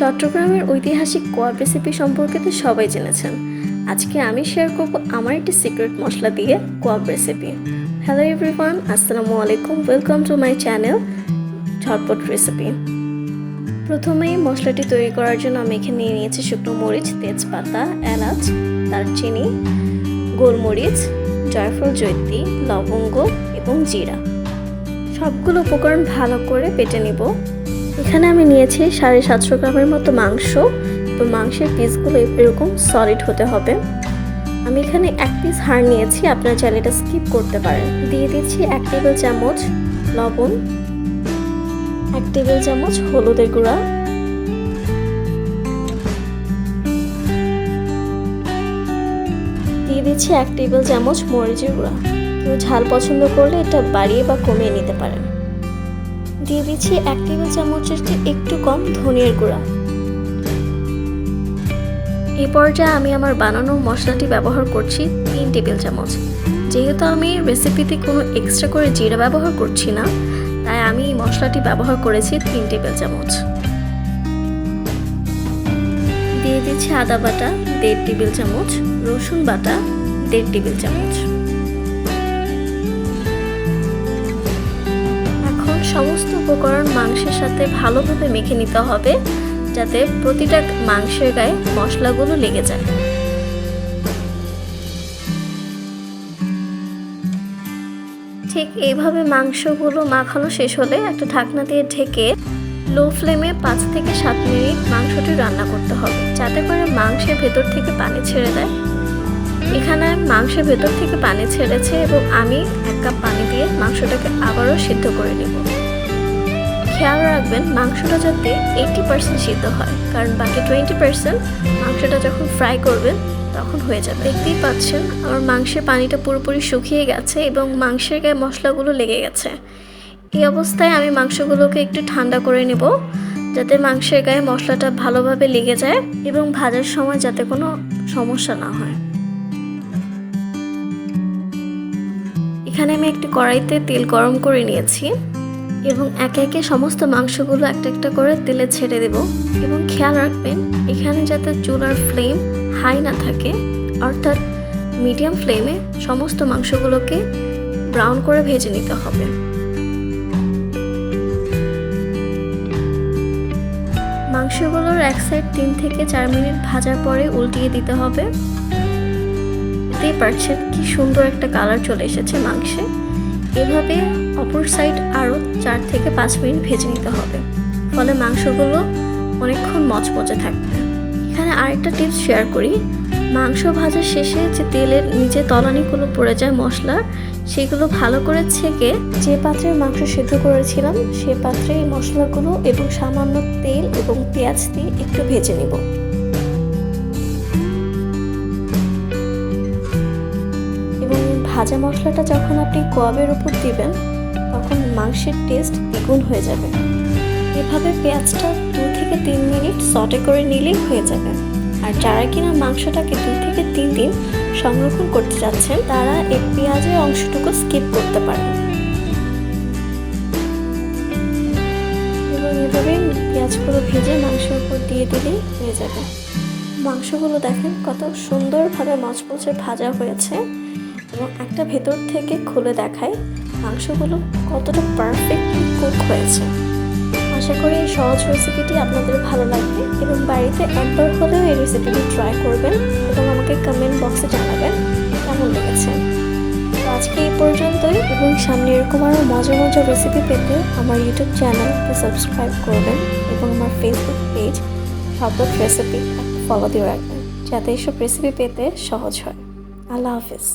চট্টগ্রামের ঐতিহাসিক কোয়াব রেসিপি সম্পর্কে তো সবাই জেনেছেন। আজকে আমি শেয়ার করব আমার একটি সিক্রেট মশলা দিয়ে কোয়াব রেসিপি। হ্যালো এভরিওয়ান, আসসালামু আলাইকুম, ওয়েলকাম টু মাই চ্যানেল ঝটপট রেসিপি। প্রথমেই মশলাটি তৈরি করার জন্য আমি এখানে নিয়ে নিয়েছি শুকনো মরিচ, তেজপাতা, এলাচ, দারচিনি, গোলমরিচ, জয়ফল, জৈত্রী, লবঙ্গ এবং জিরা। সবগুলো উপকরণ ভালো করে বেটে নিব। এখানে আমি নিয়েছি 750 গ্রামের মতো মাংস এবং মাংসের পিসগুলো এরকম সলিড হতে হবে। আমি এখানে 1 পিস হাড় নিয়েছি, আপনারা চাইলে এটা স্কিপ করতে পারেন। দিয়ে দিচ্ছি 1 টেবিল চামচ লবণ, 1 টেবিল চামচ হলুদের গুঁড়া, দিয়ে দিচ্ছি 1 টেবিল চামচ মরিচের গুঁড়া। কেউ ঝাল পছন্দ করলে এটা বাড়িয়ে বা কমিয়ে নিতে পারেন। দিয়ে দিচ্ছি 1 টেবিল চামচের চেয়ে একটু কম ধনিয়ার গুঁড়া। এই পর্যায়ে আমি আমার বানানো মশলাটি ব্যবহার করছি 3 টেবিল চামচ। যেহেতু আমি রেসিপিতে কোনো এক্সট্রা করে জিরা ব্যবহার করছি না, তাই আমি এই মশলাটি ব্যবহার করেছি 3 টেবিল চামচ। দিয়ে দিচ্ছি আদা বাটা 1.5 টেবিল চামচ, রসুন বাটা 1.5 টেবিল চামচ। সমস্ত উপকরণ মাংসের সাথে ভালোভাবে মেখে নিতে হবে, যাতে প্রতিটা মাংসের গায়ে মশলাগুলো লেগে যায়। ঠিক এইভাবে মাংসগুলো মাখানো শেষ হলে একটা ঢাকনা দিয়ে ঢেকে লো ফ্লেমে 5 থেকে 7 মিনিট মাংসটি রান্না করতে হবে, যাতে করে মাংসের ভেতর থেকে পানি ছেড়ে দেয়। এখানে মাংসের ভেতর থেকে পানি ছেড়েছে এবং আমি 1 কাপ পানি দিয়ে মাংসটাকে আবারও সিদ্ধ করে নেব। খেয়াল রাখবেন মাংসটা যাতে 80% সিদ্ধ হয়, কারণ বাকি 20% মাংসটা যখন ফ্রাই করবেন তখন হয়ে যাবে। দেখতেই পাচ্ছেন আমার মাংসের পানিটা পুরোপুরি শুকিয়ে গেছে এবং মাংসের গায়ে মশলাগুলো লেগে গেছে। এই অবস্থায় আমি মাংসগুলোকে একটু ঠান্ডা করে নেব, যাতে মাংসের গায়ে মশলাটা ভালোভাবে লেগে যায় এবং ভাজার সময় যাতে কোনো সমস্যা না হয়। এখানে আমি একটি কড়াইতে তেল গরম করে নিয়েছি এবং একে একে সমস্ত মাংসগুলো একটা একটা করে তেলে ছেড়ে দেব। এবং খেয়াল রাখবেন এখানে যাতে চুলার ফ্লেম হাই না থাকে, অর্থাৎ মিডিয়াম ফ্লেমে সমস্ত মাংসগুলোকে ব্রাউন করে ভেজে নিতে হবে। মাংসগুলোর এক সাইড 3 থেকে 4 মিনিট ভাজার পরে উল্টিয়ে দিতে হবে। দেখতেই পাচ্ছেন কি সুন্দর একটা কালার চলে এসেছে মাংসে। এভাবে অপর সাইড আরও 4 থেকে 5 মিনিট ভেজে নিতে হবে, ফলে মাংসগুলো অনেকক্ষণ মচমচে থাকবে। এখানে আরেকটা টিপস শেয়ার করি, মাংস ভাজার শেষে যে তেলের নিচে তলানিগুলো পড়ে যায় মশলার, সেগুলো ভালো করে ছেঁকে যে পাত্রে মাংস সিদ্ধ করেছিলাম সে পাত্রে এই মশলাগুলো এবং সামান্য তেল এবং পেঁয়াজ দিয়ে একটু ভেজে নিব। ভাজা মশলাটা যখন আপনি কোয়াবের উপর দিবেন তখন মাংসের টেস্ট দ্বিগুণ হয়ে যাবে। এভাবে পেঁয়াজটা 2 থেকে 3 মিনিট সটে করে নিলেই হয়ে যাবে। আর যারা কিনা মাংসটাকে 2 থেকে 3 দিন সংরক্ষণ করতে চাচ্ছেন, তারা এই পেঁয়াজের অংশটুকু স্কিপ করতে পারেন এবং এভাবে পেঁয়াজগুলো ভেজে মাংসের উপর দিয়ে দিলেই হয়ে যাবে। মাংসগুলো দেখেন কত সুন্দরভাবে মচমচে ভাজা হয়েছে এবং একটা ভেতর থেকে খুলে দেখায় মাংসগুলো কতটা পারফেক্টলি কুক হয়েছে। আশা করি এই সহজ রেসিপিটি আপনাদের ভালো লাগবে এবং বাড়িতে একবার হলেও এই রেসিপিটি ট্রাই করবেন এবং আমাকে কমেন্ট বক্সে জানাবেন কেমন লেগেছে। তো আজকে এই পর্যন্তই, এবং সামনে এরকম আরও মজার মজার রেসিপি পেতে আমার ইউটিউব চ্যানেলকে সাবস্ক্রাইব করবেন এবং আমার ফেসবুক পেজ ঝটপট রেসিপি ফলো দিয়ে রাখবেন, যাতে এইসব রেসিপি পেতে সহজ হয়। আল্লাহ হাফিজ।